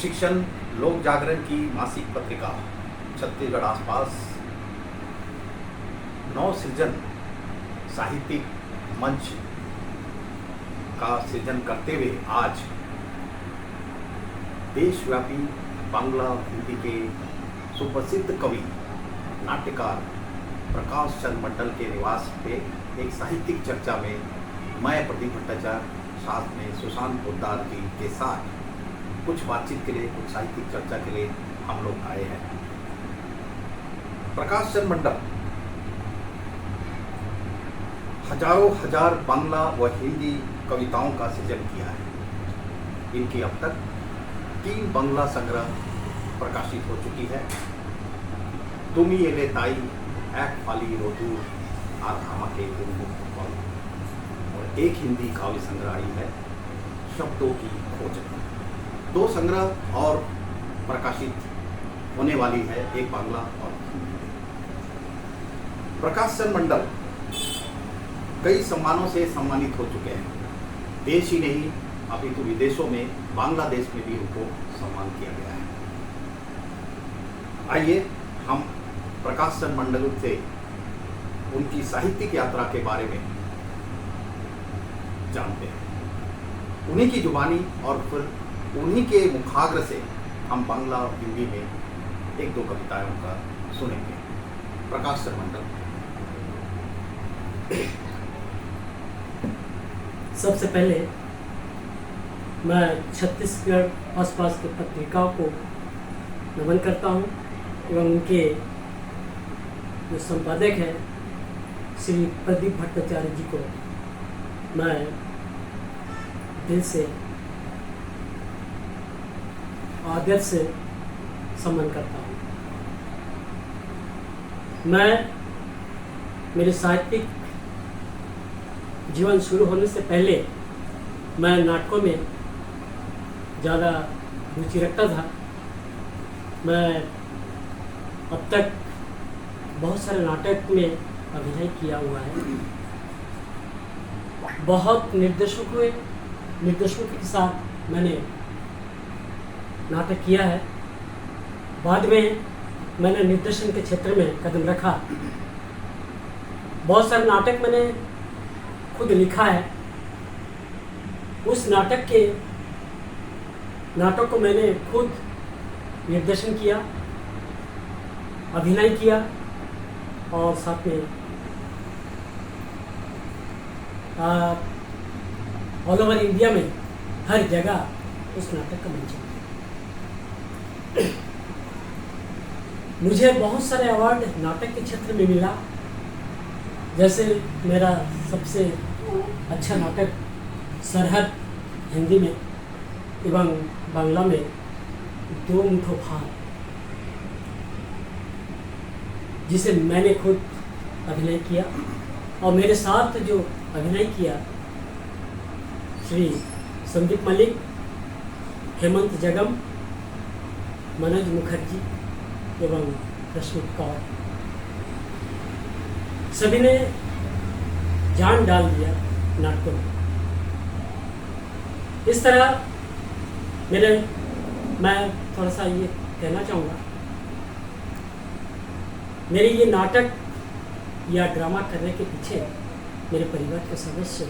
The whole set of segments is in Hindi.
शिक्षण लोक जागरण की मासिक पत्रिका छत्तीसगढ़ आसपास नव सृजन साहित्यिक मंच का सृजन करते हुए आज देशव्यापी बांग्ला हिंदी के सुप्रसिद्ध कवि नाट्यकार प्रकाश चंद्र मंडल के निवास पे एक साहित्यिक चर्चा में मैं प्रदीप भट्टाचार्य साथ में सुशांत पोद्दार जी के साथ कुछ बातचीत के लिए, कुछ साहित्यिक चर्चा के लिए हम लोग आए हैं। प्रकाश चंद्र मंडल हजारों हजार बांग्ला व हिंदी कविताओं का सृजन किया है। इनकी अब तक 3 बांग्ला संग्रह प्रकाशित हो चुकी है। तुमी एले ताई, एक फाली रोदूर और हमके गुनगुन, और एक हिंदी काव्य संग्रह आई है शब्दों की खोज। 2 संग्रह और प्रकाशित होने वाली है, एक बांग्ला और हिंदी। प्रकाश चंद्र मंडल कई सम्मानों से सम्मानित हो चुके हैं। देश ही नहीं अपितु विदेशों में, बांग्लादेश में भी उनको सम्मान किया गया है। आइए हम प्रकाश चंद्र मंडल से उनकी साहित्यिक यात्रा के बारे में जानते हैं। उन्हीं की जुबानी और फिर उन्हीं के मुखाग्र से हम बांग्ला और हिंदी में 1-2 कविताओं का सुनेंगे। प्रकाश चंद्र मंडल। सबसे पहले मैं छत्तीसगढ़ आसपास की पत्रिकाओं को नमन करता हूँ एवं उनके जो संपादक हैं श्री प्रदीप भट्टाचार्य जी को मैं दिल से आदर से सम्मान करता हूँ। मैं मेरे साहित्यिक जीवन शुरू होने से पहले मैं नाटकों में ज़्यादा रुचि रखता था। मैं अब तक बहुत सारे नाटक में अभिनय किया हुआ है। बहुत निर्देशकों के साथ मैंने नाटक किया है। बाद में मैंने निर्देशन के क्षेत्र में कदम रखा। बहुत सारे नाटक मैंने खुद लिखा है। उस नाटक को मैंने खुद निर्देशन किया, अभिनय किया और साथ में ऑल ओवर इंडिया में हर जगह उस नाटक का मंचन। मुझे बहुत सारे अवार्ड नाटक के क्षेत्र में मिला। जैसे मेरा सबसे अच्छा नाटक सरहद हिंदी में एवं बांग्ला में 2 मुठो भार, जिसे मैंने खुद अभिनय किया और मेरे साथ जो अभिनय किया श्री संदीप मलिक, हेमंत जगम, मनोज मुखर्जी एवं रश्मि कौर, सभी ने जान डाल दिया नाटकों में। इस तरह मैं थोड़ा सा ये कहना चाहूँगा, मेरे ये नाटक या ड्रामा करने के पीछे मेरे परिवार के सदस्य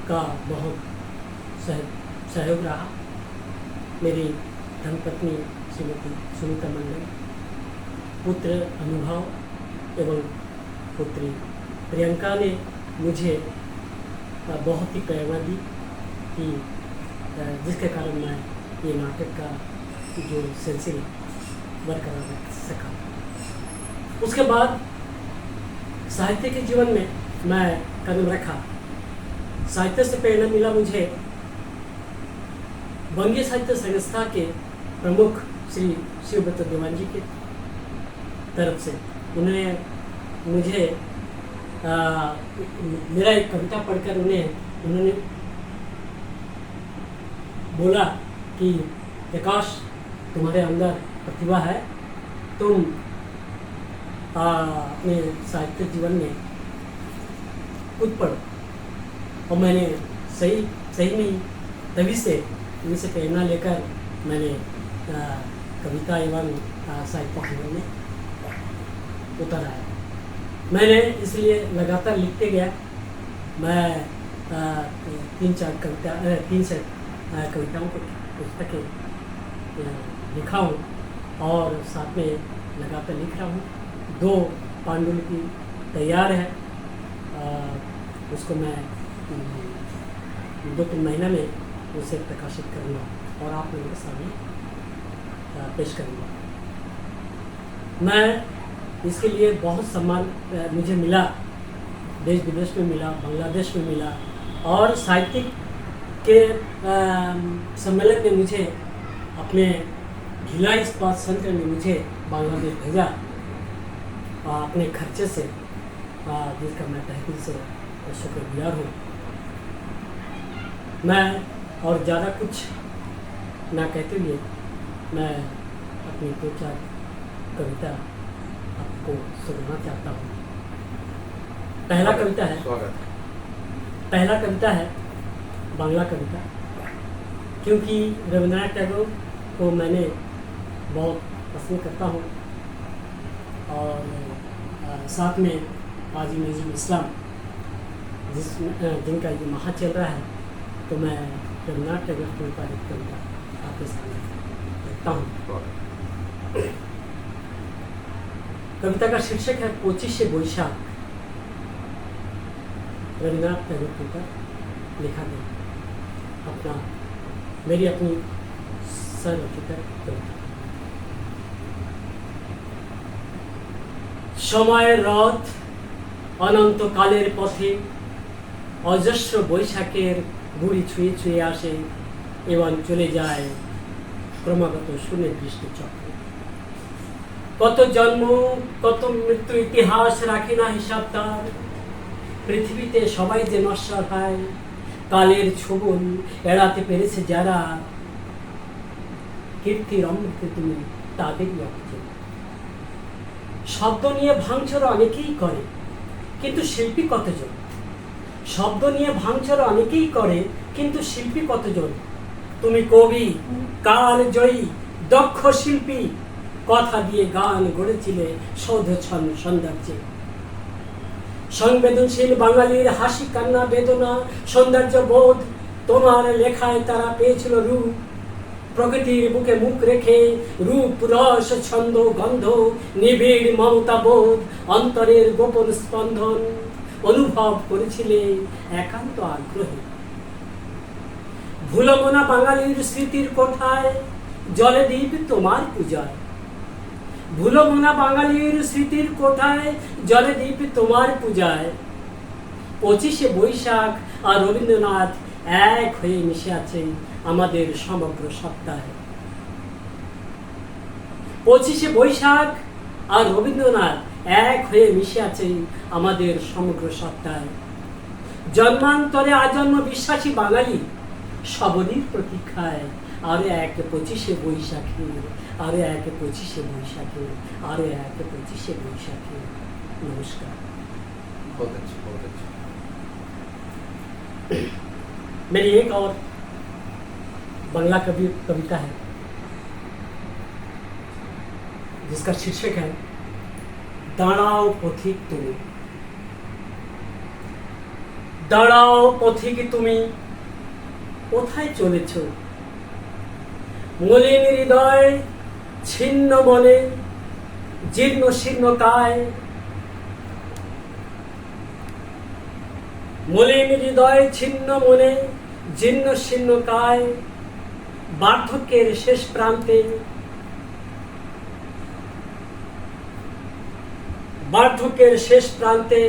का बहुत सहयोग रहा। मेरी धर्मपत्नी श्रीमती सुनीता मंडल, पुत्र अनुभव एवं पुत्री प्रियंका ने मुझे बहुत ही प्रेरणा दी कि जिसके कारण मैं ये नाटक का जो सिलसिला बरकरार रख सका। उसके बाद साहित्य के जीवन में मैं कदम रखा। साहित्य से प्रेरणा मिला मुझे बंगीय साहित्य संस्था के प्रमुख श्री शिवब्रत देवान जी की तरफ से। उन्होंने मुझे मेरा एक कविता पढ़कर उन्होंने बोला कि प्रकाश, तुम्हारे अंदर प्रतिभा है, तुम अपने साहित्य जीवन में खुद पढ़ो। और मैंने सही में तभी से इनसे प्रेरणा लेकर मैंने कविता एवं साहित्य जीवन में उतर आया। मैंने इसलिए लगातार लिखते गया। मैं 3-4 कविताओं को पुस्तकें लिखा हूँ और साथ में लगातार लिख रहा हूँ। 2 पांडुलिपि तैयार है, उसको मैं 2-3 महीना में उसे प्रकाशित करूँगा और आप लोगों के सामने पेश करूँगा। मैं इसके लिए बहुत सम्मान मुझे मिला, देश विदेश में मिला, बांग्लादेश में मिला, और साहित्यिक के सम्मेलन में मुझे अपने भिलाई इस्पात संयंत्र में मुझे बांग्लादेश भेजा अपने खर्चे से, जिसका मैं तहे दिल से शुक्रगुजार हूँ। मैं और ज़्यादा कुछ ना कहते हुए मैं अपनी 2-4 कविता आपको सुनाना चाहता हूँ। पहला कविता है बांग्ला कविता, क्योंकि रविंद्रनाथ टैगोर को मैंने बहुत पसंद करता हूँ और साथ में काजी नज़रुल इस्लाम जिनका ये महा चल रहा है, तो मैं रविंद्रनाथ टैगोर को ऊपर एक कविता आपके सामने रखता हूँ। कविता का शीर्षक है 25 बैशाख। रविंद्रनाथ टैगोर के ऊपर लिखा गया मेरी अपनी सर्वरचित कविता। সময়ের রথ অনন্তকালের পথে অজস্র বৈশাখের গুড়ি ছুঁয়ে ছুঁয়ে আসে এবং চলে যায় ক্রমাগত সুনির্দিষ্ট চক্রে। কত জন্ম কত মৃত্যু ইতিহাস রাখে না হিসাব তার, পৃথিবীতে সবাই যে নশ্বর হয়, কালের ছোবল এড়াতে পেরেছে যারা, কীর্তির অমৃতে তুমি তাদেরই অর্জন। শব্দ নিয়ে ভাঙচুর অনেকেই করে, কিন্তু শিল্পী কতজন? শব্দ নিয়ে ভাঙচুর অনেকেই করে, কিন্তু শিল্পী কতজন? তুমি কবি, কাল জয়ী, দক্ষ শিল্পী, কথা দিয়ে গান গড়েছিলে সৌধছন্ন সৌন্দর্যে। সংবেদনশীল বাঙালির হাসি কান্না বেদনা সৌন্দর্য বোধ তোমার লেখায় তারা পেয়েছিল রূপ। প্রকৃতির বুকে মুখ রেখে রূপ রস ছন্দ গন্ধ নিবিড় মমতা বোধ অন্তরের গোপন স্পন্দন অনুভব করেছিলে একান্ত আগ্রহে। ভুলমনা বাঙালির স্মৃতির কোঠায় জলে দ্বীপ তোমার পূজায়। ভুলমনা বাঙালির স্মৃতির কোঠায় জলে দ্বীপ তোমার পূজায়। 25 বৈশাখ আর রবীন্দ্রনাথ এক হয়ে মিশে আছে আমাদের সমগ্র সত্তায়। 25 বৈশাখ আর রবীন্দ্রনাথ এক হয়ে মিশে আছে আমাদের সমগ্র সত্তায়। জন্মান্তরে আজন্ম বিশ্বাসী বাঙালি সবরীর প্রতীক্ষায় আরো এক 25 বৈশাখে, আরো এক 25 বৈশাখে, আরো এক 25 বৈশাখে। नमस्कार। बहुत अच्छा, बहुत अच्छा। मेरी एक और बांग्ला कविता है जिसका शीर्षक है दाड़ाओ पथिक तुमी। दाड़ाओ पथिक तुमी কোথায় চলেছ? মলিন হৃদয় ছিন্ন মনে জীর্ণ শীর্ণ কায়। মলিন হৃদয় ছিন্ন মনে জীর্ণ শীর্ণ কায়। বার্ধক্যের শেষ প্রান্তে, বার্ধক্যের শেষ প্রান্তে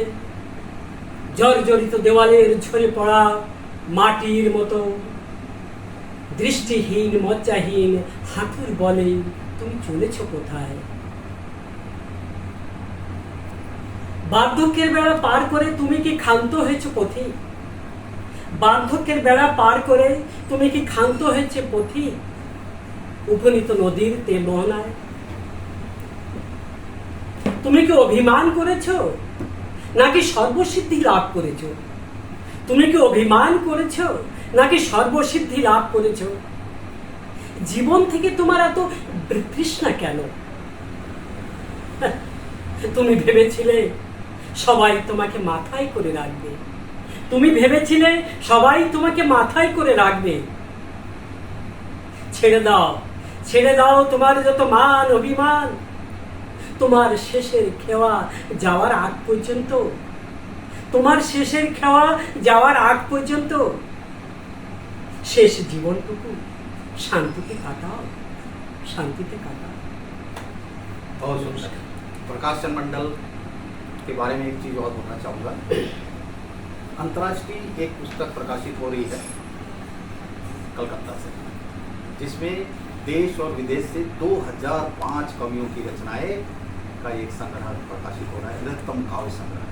জর্জরিত দেওয়ালের ঝরে পড়া মাটির মতো দৃষ্টিহীন মজ্জাহীন হাঁটুর বলে তুমি চলেছ কোথায়? বার্ধক্যের বেড়া পার করে তুমি কি ক্ষান্ত হয়েছ পথে? বার্ধক্যের বেড়া পার করে তুমি কি ক্ষান্ত হয়েছে পথে? উপনীত নদীর তেল মোহনায় তুমি কি অভিমান করেছ নাকি সর্বসিদ্ধি লাভ করেছ? তুমি কি অভিমান করেছ নাকি সর্বসিদ্ধি লাভ করেছ? জীবন থেকে তোমার এত তৃষ্ণা কেন? তুমি ভেবেছিলে সবাই তোমাকে মাথায় করে রাখবে, তুমি ভেবেছিলে সবাই তোমাকে মাথায় করে রাখবে। ছেড়ে দাও, ছেড়ে দাও তোমার যত মান অভিমান। তোমার শেষের খেওয়া যাওয়ার আগ পর্যন্ত, তোমার শেষের খেওয়া যাওয়ার আগ পর্যন্ত শেষ জীবনটুকু शांति काटाओ, शांति से काटाओ। बहुत सुंदर। प्रकाश चंद मंडल के बारे में एक चीज़ और बोलना चाहूँगा। अंतर्राष्ट्रीय एक पुस्तक प्रकाशित हो रही है कलकत्ता से, जिसमें देश और विदेश से 2005 कवियों की रचनाएं का एक संग्रह प्रकाशित हो रहा है, बृहत्तम काव्य संग्रह।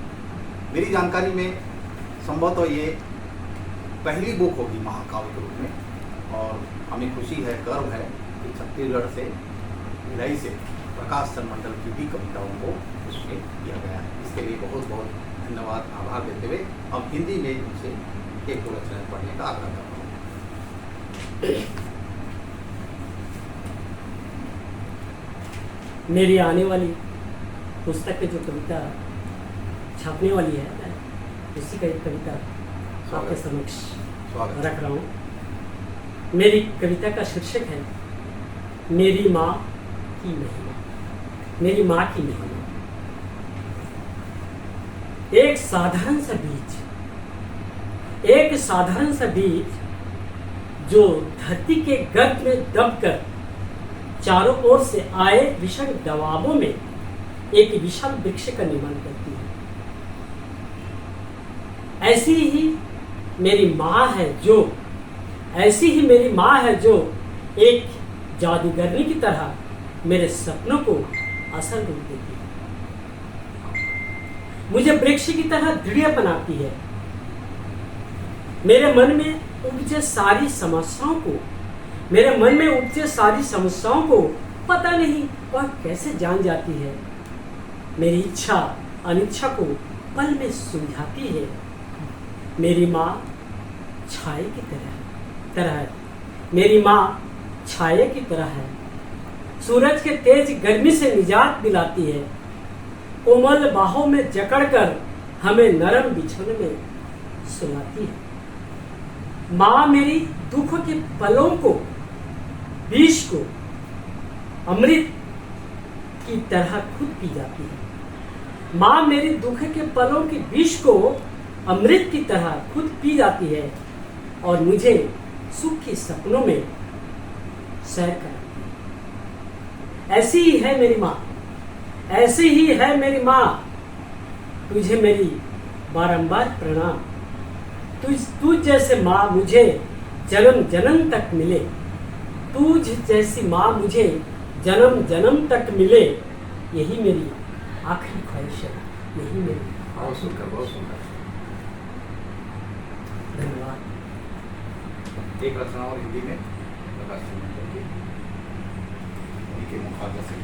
मेरी जानकारी में संभवतः ये पहली बुक होगी महाकाव्य के रूप में, और हमें खुशी है, गर्व है कि छत्तीसगढ़ से भिलाई से प्रकाश चंद मंडल की भी कविताओं को उसमें किया गया है। इसके लिए बहुत बहुत धन्यवाद, आभार देते हुए अब हिंदी में उनसे एक दो रचनाएं पढ़ने का आग्रह करता हूँ। मेरी आने वाली पुस्तक में जो कविता छापने वाली है, उसी का एक कविता आपके समक्ष रख रहा हूँ। मेरी कविता का शीर्षक है मेरी माँ की महिमा। मेरी माँ की महिमा। एक साधारण सा बीज, एक साधारण सा बीज जो धरती के गर्भ में दबकर चारों ओर से आए विषम दबावों में एक विशाल वृक्ष का निर्माण करती है, ऐसी ही मेरी माँ है जो, ऐसी ही मेरी माँ है जो एक जादूगरनी की तरह मेरे सपनों को असल रूप देती है, मुझे वृक्ष की तरह दृढ़ बनाती है। मेरे मन में उपजे सारी समस्याओं को, मेरे मन में उपजे सारी समस्याओं को पता नहीं वह कैसे जान जाती है। मेरी इच्छा अनिच्छा को पल में सुलझाती है। मेरी माँ छाए की तरह है, मेरी माँ छाए की तरह है। सूरज के तेज गर्मी से निजात दिलाती है, कोमल बाहों में जकड़कर हमें नरम बिछौने में सुलाती है। माँ मेरी दुख के पलों को, विष को अमृत की तरह खुद पी जाती है। माँ मेरी दुख के पलों के विष को अमृत की तरह खुद पी जाती है और मुझे सुख के सपनों में सैर कराती है। ऐसी ही है मेरी माँ, ऐसी ही है मेरी माँ। तुझे मेरी बारंबार प्रणाम। तुझ जैसे माँ मुझे जन्म जन्म तक मिले, तुझ जैसी माँ मुझे जन्म जन्म तक मिले, यही मेरी आखिरी ख्वाहिश है, यही मेरी। बहुत सुंदर, बहुत सुंदर। धन्यवाद। एक रचना और हिंदी में प्रकाश चंद मंडल की, उनके मुखाग्र से।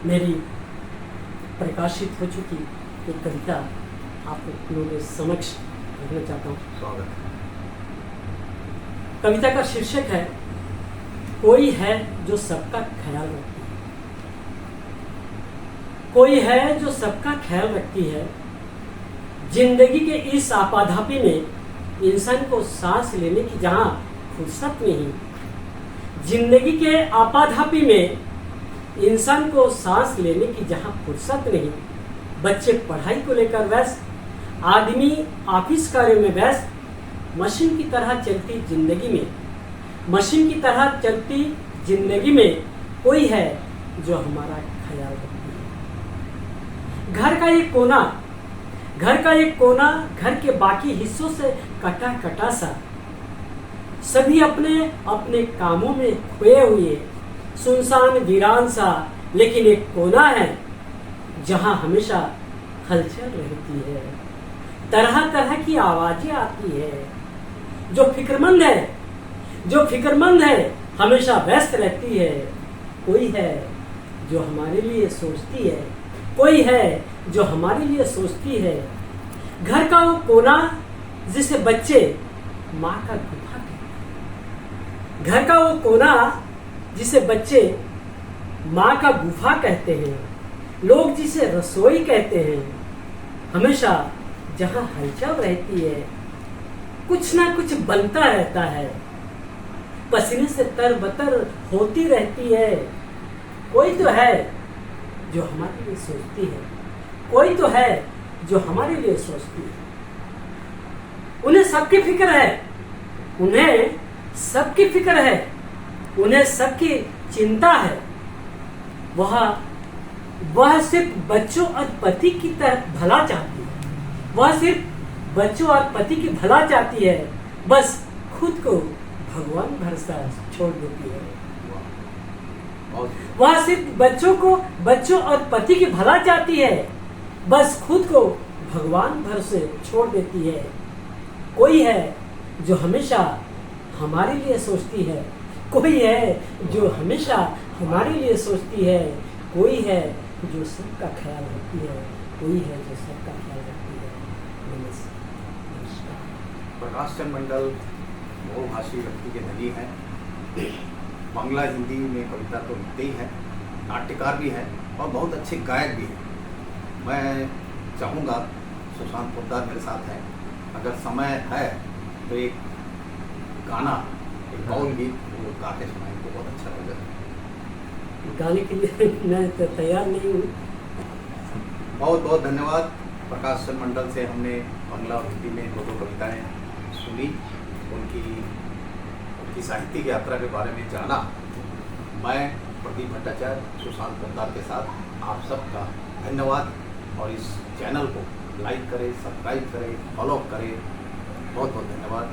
मेरी प्रकाशित हो चुकी एक कविता आप लोगों के समक्ष रखना चाहता हूँ। स्वागत। कविता का शीर्षक है कोई है जो सबका ख्याल रखती है। कोई है जो सबका ख्याल रखती है। जिंदगी के इस आपाधापी में इंसान को सांस लेने की जहां फुर्सत नहीं, जिंदगी के आपाधापी में इंसान को सांस लेने की जहां फुर्सत नहीं, बच्चे पढ़ाई को लेकर व्यस्त, आदमी ऑफिस कार्य में व्यस्त, मशीन की तरह चलती जिंदगी में, मशीन की तरह चलती जिंदगी में कोई है जो हमारा ख्याल रखती है। घर का एक कोना, घर का एक कोना घर के बाकी हिस्सों से कटा कटा सा, सभी अपने अपने कामों में खोए हुए, सुनसान वीरान सा, लेकिन एक कोना है जहां हमेशा हलचल रहती है, तरह तरह की आवाजें आती है। जो फिक्रमंद है, जो फिक्रमंद है हमेशा व्यस्त रहती है। कोई है जो हमारे लिए सोचती है, कोई है जो हमारे लिए सोचती है। घर का वो कोना जिसे बच्चे माँ का गुफा कहते हैं। घर का वो कोना जिसे बच्चे माँ का गुफा कहते हैं। लोग जिसे रसोई कहते हैं। हमेशा जहाँ हलचल रहती है, कुछ ना कुछ बनता रहता है, पसीने से तरबतर होती रहती है। कोई तो है जो हमारे लिए सोचती है, कोई तो है जो हमारे लिए सोचती है। उन्हें सबकी फिक्र है, उन्हें सबकी फिक्र है, उन्हें सबकी चिंता है। वह सिर्फ बच्चों और पति की तरफ भला चाहती है। वह सिर्फ बच्चों और पति की भला चाहती है, बस खुद को भगवान भरोसा छोड़ देती है। वह सिर्फ बच्चों और पति की भला चाहती है, बस खुद को भगवान भरोसे छोड़ देती है। कोई है जो हमेशा हमारे लिए सोचती है, कोई है जो हमेशा हमारे लिए सोचती है, कोई है जो सबका ख्याल रखती है, कोई है जो सबका ख्याल रखती है। नमस्कार। प्रकाश चंद मंडल बहुभाषी व्यक्ति के धनी हैं। बांग्ला हिंदी में कविता तो लिखते ही हैं, नाट्यकार भी हैं और बहुत अच्छे गायक भी हैं। मैं चाहूँगा, सुशांत पोद्दार मेरे साथ हैं, अगर समय है तो एक गाना, एक बाउल गीत वो गा के सुनाएं तो बहुत अच्छा लगेगा। गाने के लिए मैं तो तैयार नहीं हूँ। बहुत बहुत धन्यवाद। प्रकाश चंद मंडल से हमने बांग्ला और हिंदी में दो कविताएं सुनी, उनकी साहित्यिक यात्रा के बारे में जाना। मैं प्रदीप भट्टाचार्य सुशांत पोद्दार के साथ आप सबका धन्यवाद। और इस चैनल को लाइक करें, सब्सक्राइब करें, फॉलो करें। बहुत बहुत धन्यवाद।